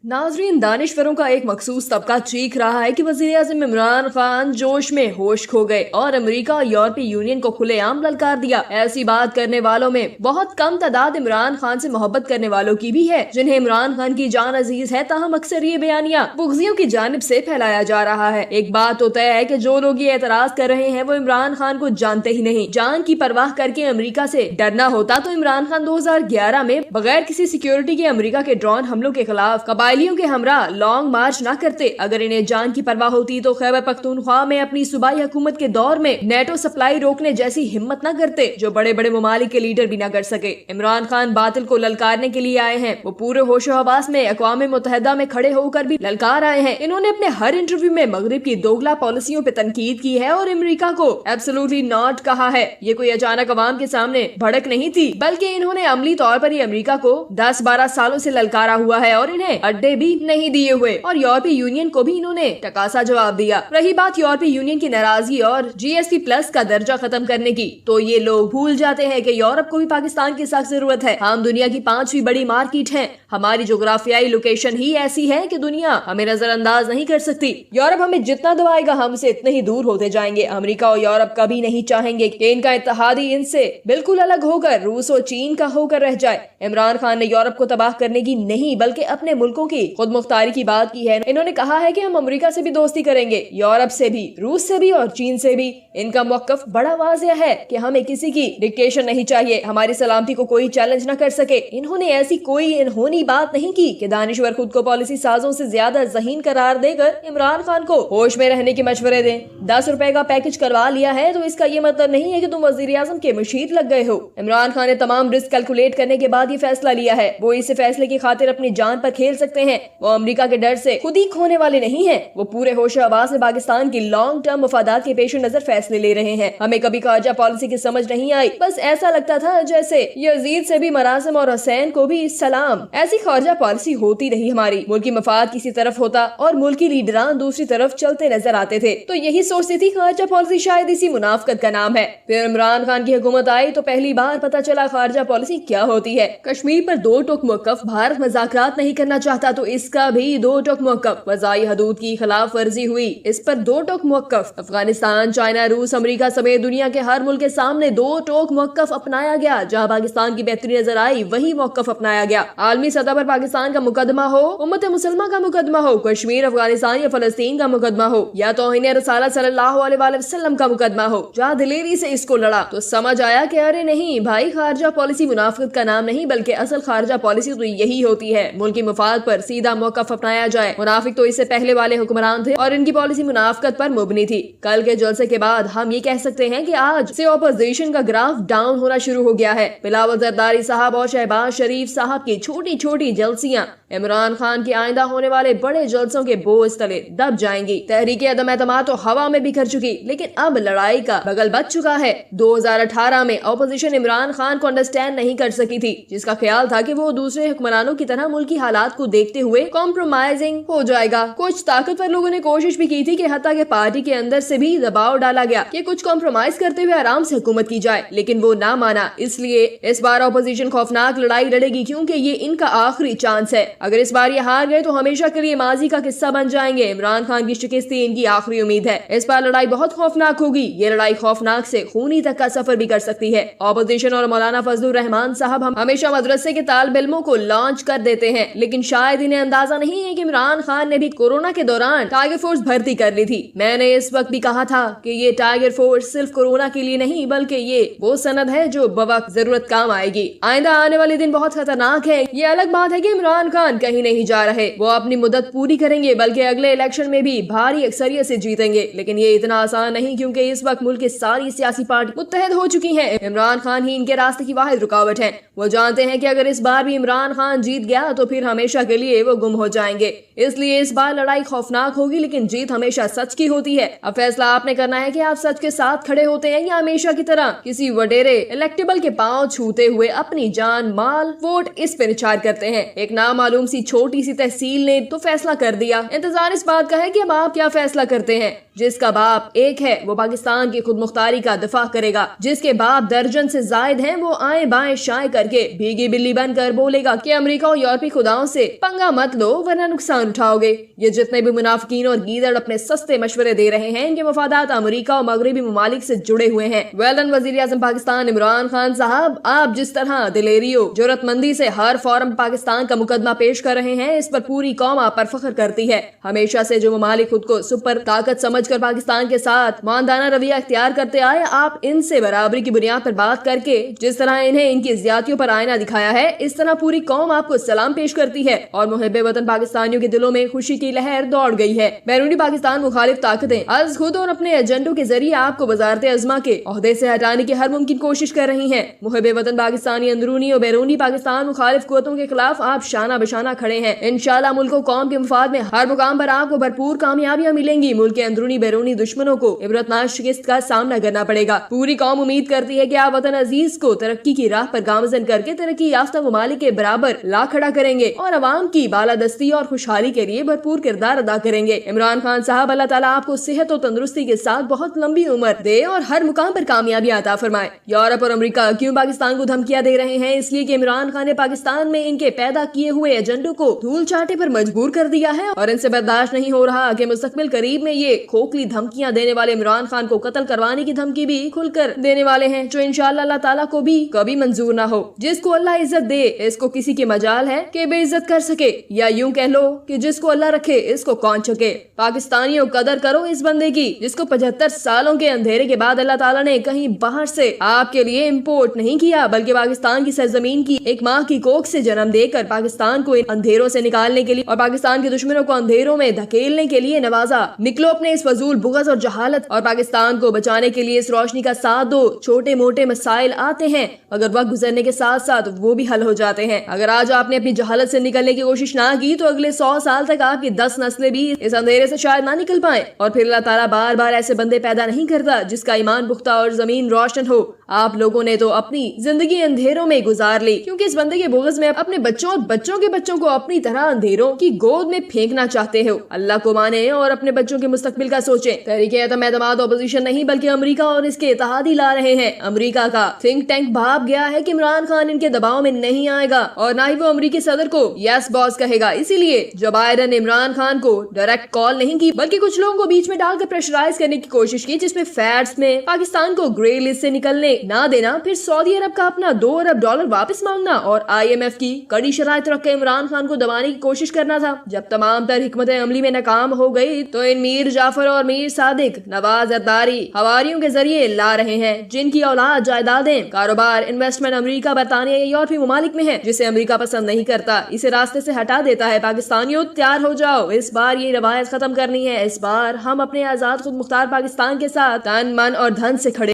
नाजरीन, दानिश्वरों का एक मखसूस तबका चीख रहा है कि वज़ीर-ए-आज़म इमरान खान जोश में होश खो गए और अमेरिका और यूरोपीय यूनियन को खुलेआम ललकार दिया। ऐसी बात करने वालों में बहुत कम तादाद इमरान खान से मोहब्बत करने वालों की भी है, जिन्हें इमरान खान की जान अजीज है। ताहम अक्सर ये बयानिया बुग़्ज़ियों की जानिब से फैलाया जा रहा है। एक बात तो तय है कि जो लोग ये एतराज कर रहे हैं वो इमरान खान को जानते ही नहीं। जान की परवाह करके अमेरिका से डरना होता तो इमरान खान 2011 में बगैर किसी सिक्योरिटी के अमेरिका के ड्रोन हमलों के खिलाफ कबायलियों के हमरा लॉन्ग मार्च न करते। अगर इन्हें जान की परवाह होती तो खैबर पख्तूनख्वा में अपनी सूबाई हुकूमत के दौर में नेटो सप्लाई रोकने जैसी हिम्मत न करते, जो बड़े बड़े ममालिक के लीडर भी न कर सके। इमरान खान बातिल को ललकारने के लिए आए हैं। वो पूरे होशो हवास में अक़वाम मुत्तहिदा में खड़े होकर भी ललकार आए हैं। इन्होंने अपने हर इंटरव्यू में मगरिब की दोगला पॉलिसियों पे तनकीद की है और अमेरिका को एब्सोल्युटली नॉट कहा है। ये कोई अचानक अवाम के सामने भड़क नहीं थी, बल्कि इन्होंने अमली तौर पर ही अमेरिका को 10-12 सालों से ललकारा हुआ है और इन्हें अड्डे भी नहीं दिए हुए, और यूरोपीय यूनियन को भी इन्होंने टकासा जवाब दिया। रही बात यूरोपीय यूनियन की नाराजगी और GSP प्लस का दर्जा खत्म करने की, तो ये लोग भूल जाते हैं कि यूरोप को भी पाकिस्तान की सख्त जरूरत है। हम दुनिया की 5वीं बड़ी मार्केट हैं। हमारी जोग्राफियाई लोकेशन ही ऐसी है कि दुनिया हमें नजरअंदाज नहीं कर सकती। यूरोप हमें जितना दबाएगा हमसे इतने ही दूर होते जाएंगे। अमेरिका और यूरोप कभी नहीं चाहेंगे कि इनका इत्तेहादी इनसे बिल्कुल अलग होकर रूस और चीन का होकर रह जाए। इमरान खान ने यूरोप को तबाह करने की नहीं बल्कि अपने मुल्कों की खुद मुख्तारी की बात की है। इन्होंने कहा है कि हम अमेरिका से भी दोस्ती करेंगे, यूरोप से भी, रूस से भी और चीन से भी। इनका मौक़िफ़ बड़ा वाज़ेह है कि हमें किसी की डिक्टेशन नहीं चाहिए। हमारी सलामती को कोई चैलेंज न कर सके। इन्होंने ऐसी कोई अनहोनी बात नहीं की कि दानिश्वर खुद को पॉलिसी साजों से ज्यादा ज़हीन करार देकर इमरान खान को होश में रहने के मशवरे दें। 10 रुपए का पैकेज करवा लिया है तो इसका ये मतलब नहीं है कि तुम वज़ीर-ए-आज़म के मुशीर लग गए हो। इमरान खान ने तमाम रिस्क कैलकुलेट करने के बाद ये फैसला लिया है। वो इस फैसले की खातिर अपनी जान पर खेल सकते हैं। वो अमेरिका के डर से खुद ही खोने वाले नहीं है। वो पूरे होश आवाज में पाकिस्तान की लॉन्ग टर्म मफादात के पेश नजर फैसले ले रहे हैं। हमें कभी खारजा पॉलिसी की समझ नहीं आई। बस ऐसा लगता था जैसे यजीद से भी मरासिम और हुसैन को भी सलाम। ऐसी खारजा पॉलिसी होती रही हमारी। मुल्की मफाद किसी तरफ होता और मुल्की लीडरान दूसरी तरफ चलते नजर आते थे। तो यही सोचती थी खारजा पॉलिसी शायद इसी मुनाफकत का नाम है। फिर इमरान खान की हुकूमत आई तो पहली बार पता चला खारजा पॉलिसी क्या होती है। कश्मीर पर 2 टोक मौक़िफ़, भारत मज़ाकरात नहीं करना चाहता तो इसका भी 2 टोक मौक़िफ़, वज़ाई हदूद की खिलाफ वर्जी हुई, इस पर 2 टोक मौक़िफ़, अफगानिस्तान, चाइना, रूस, अमेरिका समेत दुनिया के हर मुल्क के सामने 2 टोक मौक़िफ़ अपनाया गया। जहाँ पाकिस्तान की बेहतरी नजर आई वही मौक़िफ़ अपनाया गया। आलमी सतह पर पाकिस्तान का मुकदमा हो, उम्मत मुसलमान का मुकदमा हो, कश्मीर, अफगानिस्तान या फलस्तीन का मुकदमा हो, या तौहीन रसालत सल्लल्लाहु अलैहि वसल्लम का मुकदमा हो, जहाँ दिलेरी से इसको लड़ा तो समझ आया कि अरे नहीं भाई, खारजा पॉलिसी मुनाफिकत का नाम नहीं बल्कि असल खारजा पॉलिसी तो यही होती है, मुल्की मफाद पर सीधा मौक़िफ़ अपनाया जाए। मुनाफिक तो इससे पहले वाले हुक्मरान थे और इनकी पॉलिसी मुनाफिकत पर मुबनी थी। कल के जलसे के बाद हम ये कह सकते हैं कि आज से ऑपोजिशन का ग्राफ डाउन होना शुरू हो गया है। बिलावल जरदारी साहब और शहबाज शरीफ साहब की छोटी छोटी जलसियां इमरान खान के आइंदा होने वाले बड़े जलसों के बोझ तले दब जाएंगी। तहरीके अदम एतमाद तो हवा में बिखर चुकी, लेकिन अब लड़ाई का बगल बच चुका है। 2018 में ऑपोजिशन इमरान खान को अंडरस्टैंड नहीं कर सकी थी, जिसका ख्याल था कि वो दूसरे हुक्मरानों की तरह मुल्की हालात को देखते हुए कॉम्प्रोमाइजिंग हो जाएगा। कुछ ताकतवर लोगों ने कोशिश भी की थी कि हत्ता के पार्टी के अंदर से भी दबाव डाला गया कि कुछ कॉम्प्रोमाइज करते हुए आराम से हुकूमत की जाए, लेकिन वो ना माना। इसलिए इस बार ऑपोजिशन खौफनाक लड़ाई लड़ेगी, क्योंकि ये इनका आखिरी चांस है। अगर इस बार ये हार गए तो हमेशा के लिए माजी का किस्सा बन जाएंगे। इमरान खान की शिकस्त ही इनकी आखिरी उम्मीद है। इस बार लड़ाई बहुत खौफनाक होगी। ये लड़ाई खौफनाक से खूनी तक का सफर भी कर सकती है। ऑपोजिशन और मौलाना फजलुर रहमान साहब हम हमेशा मदरसे के तालिब इल्मों को लॉन्च कर देते हैं, लेकिन शायद इन्हें अंदाजा नहीं है कि इमरान खान ने भी कोरोना के दौरान टाइगर फोर्स भर्ती कर ली थी। मैंने इस वक्त भी कहा था कि ये टाइगर फोर्स सिर्फ कोरोना के लिए नहीं बल्कि ये वो सनद है जो बवक्त जरूरत काम आएगी। आइंदा आने वाले दिन बहुत खतरनाक है। ये अलग बात है कि इमरान खान कहीं नहीं जा रहे, वो अपनी मुद्दत पूरी करेंगे, बल्कि अगले इलेक्शन में भी भारी अक्सरियत से जीतेंगे। लेकिन ये इतना आसान नहीं, क्योंकि इस वक्त मुल्क की सारी सियासी पार्टी मुत्तहद हो चुकी हैं। इमरान खान ही इनके रास्ते की वाहिद रुकावट है। वो जानते हैं कि अगर इस बार भी इमरान खान जीत गया तो फिर हमेशा के लिए वो गुम हो जाएंगे। इसलिए इस बार लड़ाई खौफनाक होगी, लेकिन जीत हमेशा सच की होती है। अब फैसला आपने करना है कि आप सच के साथ खड़े होते हैं या हमेशा की तरह किसी वडेरे इलेक्टेबल के पांव छूते हुए अपनी जान, माल, वोट इस पे निछार करते हैं। एक नामालूम सी छोटी सी तहसील ने तो फैसला कर दिया। इंतजार इस बात का है कि अब आप क्या फैसला करते हैं। جس کا باپ ایک ہے وہ پاکستان کی خود مختاری کا دفاع کرے گا، جس کے باپ درجن سے زائد ہیں وہ آئیں بائیں شائیں کر کے بھیگی بلی بن کر بولے گا کہ امریکہ اور یورپی خداؤں سے پنگا مت لو ورنہ نقصان اٹھاؤ گے۔ یہ جتنے بھی منافقین اور گیدڑ اپنے سستے مشورے دے رہے ہیں، ان کے مفادات امریکہ اور مغربی ممالک سے جڑے ہوئے ہیں۔ وزیر اعظم پاکستان عمران خان صاحب، آپ جس طرح دلیری و جرأت مندی سے ہر فورم پاکستان کا مقدمہ پیش کر رہے ہیں، اس پر پوری قوم آپ پر فخر کرتی ہے۔ ہمیشہ سے جو ممالک خود کو سپر طاقت سمجھ کر پاکستان کے ساتھ معاندانہ رویہ اختیار کرتے آئے، آپ ان سے برابری کی بنیاد پر بات کر کے جس طرح انہیں ان کی زیادتیوں پر آئینہ دکھایا ہے، اس طرح پوری قوم آپ کو سلام پیش کرتی ہے اور محب وطن پاکستانیوں کے دلوں میں خوشی کی لہر دوڑ گئی ہے۔ بیرونی پاکستان مخالف طاقتیں از خود اور اپنے ایجنڈوں کے ذریعے آپ کو وزارت عظمیٰ کے عہدے سے ہٹانے کی ہر ممکن کوشش کر رہی ہیں۔ محب وطن پاکستانی اندرونی اور بیرونی پاکستان مخالف قوتوں کے خلاف آپ شانہ بشانہ کھڑے ہیں۔ انشاءاللہ ملک و قوم کے مفاد میں ہر مقام پر آپ کو بھرپور کامیابیاں ملیں گی۔ ملک کے اندرونی بیرونی دشمنوں کو عبرتناک شکست کا سامنا کرنا پڑے گا۔ پوری قوم امید کرتی ہے کہ آپ وطن عزیز کو ترقی کی راہ پر گامزن کر کے ترقی یافتہ ممالک کے برابر لا کھڑا کریں گے اور عوام کی بالادستی اور خوشحالی کے لیے بھرپور کردار ادا کریں گے۔ عمران خان صاحب، اللہ تعالیٰ آپ کو صحت و تندرستی کے ساتھ بہت لمبی عمر دے اور ہر مقام پر کامیابیاں عطا فرمائے۔ یورپ اور امریکہ کیوں پاکستان کو دھمکیاں دے رہے ہیں؟ اس لیے کہ عمران خان نے پاکستان میں ان کے پیدا کیے ہوئے ایجنڈوں کو دھول چاٹے پر مجبور کر دیا ہے اور ان سے برداشت نہیں ہو رہا کہ مستقبل قریب میں یہ کھوکھلی دھمکیاں دینے والے عمران خان کو قتل کروانے کی دھمکی بھی کھل کر دینے والے ہیں، جو انشاءاللہ اللہ تعالیٰ کو بھی کبھی منظور نہ ہو۔ جس کو اللہ عزت دے اس کو کسی کی مجال ہے کہ بے عزت کر سکے، یا یوں کہہ لو کہ جس کو اللہ رکھے اس کو کون چکے۔ پاکستانیوں قدر کرو اس بندے کی جس کو 75 سالوں کے اندھیرے کے بعد اللہ تعالیٰ نے کہیں باہر سے آپ کے لیے امپورٹ نہیں کیا، بلکہ پاکستان کی سرزمین کی ایک ماں کی کوکھ سے جنم دے کر پاکستان کو ان اندھیروں سے نکالنے کے لیے اور پاکستان کے دشمنوں کو اندھیروں میں دھکیلنے کے لیے نوازا۔ نکلو اپنے اس فضول بغض اور جہالت اور پاکستان کو بچانے کے لیے اس روشنی کا ساتھ دو۔ چھوٹے موٹے مسائل آتے ہیں مگر وقت گزرنے کے ساتھ ساتھ وہ بھی حل ہو جاتے ہیں۔ اگر آج آپ نے اپنی جہالت سے نکلنے کی کوشش نہ کی تو اگلے 100 سال تک آپ کی 10 نسلیں بھی اس اندھیرے سے شاید نہ نکل پائیں، اور پھر اللہ تعالیٰ بار بار ایسے بندے پیدا نہیں کرتا جس کا ایمان پختہ اور زمین روشن ہو۔ آپ لوگوں نے تو اپنی زندگی اندھیروں میں گزار لی کیونکہ اس بندے کے بغض میں اپنے بچوں اور بچوں کے بچوں کو اپنی طرح اندھیروں کی گود میں پھینکنا چاہتے ہو۔ اللہ کو مانے اور اپنے بچوں کے مستقبل کا سوچیں۔ تحریک اعتماد اپوزیشن نہیں بلکہ امریکہ اور اس کے اتحادی لا رہے ہیں۔ امریکہ کا تھنک ٹینک بھاپ گیا ہے کہ عمران خان ان کے دباؤ میں نہیں آئے گا اور نہ ہی وہ امریکی صدر کو یس باس کہے گا۔ اسی لیے جو بائیڈن نے عمران خان کو ڈائریکٹ کال نہیں کی بلکہ کچھ لوگوں کو بیچ میں ڈال کر پریشرائز کرنے کی کوشش کی، جس میں فیڈز میں پاکستان کو گرے لسٹ سے نکلنے نہ دینا، پھر سعودی عرب کا اپنا $2 ارب واپس مانگنا اور IMF کی کڑی شرائط رکھ کے عمران خان کو دبانے کی کوشش کرنا تھا۔ جب تمام تر حکمت عملی میں ناکام ہو گئی تو ان میر جعفر اور میر صادق نواز زرداری حواریوں کے ذریعے لا رہے ہیں، جن کی اولاد جائیدادیں کاروبار انویسٹمنٹ امریکہ برطانیہ یا یورپی ممالک میں ہے، جسے امریکہ پسند نہیں کرتا، اسے راستے سے ہٹا دیتا ہے۔ پاکستانیوں تیار ہو جاؤ، اس بار یہ روایت ختم کرنی ہے۔ اس بار ہم اپنے آزاد خود مختار پاکستان کے ساتھ تن من اور دھن سے کھڑے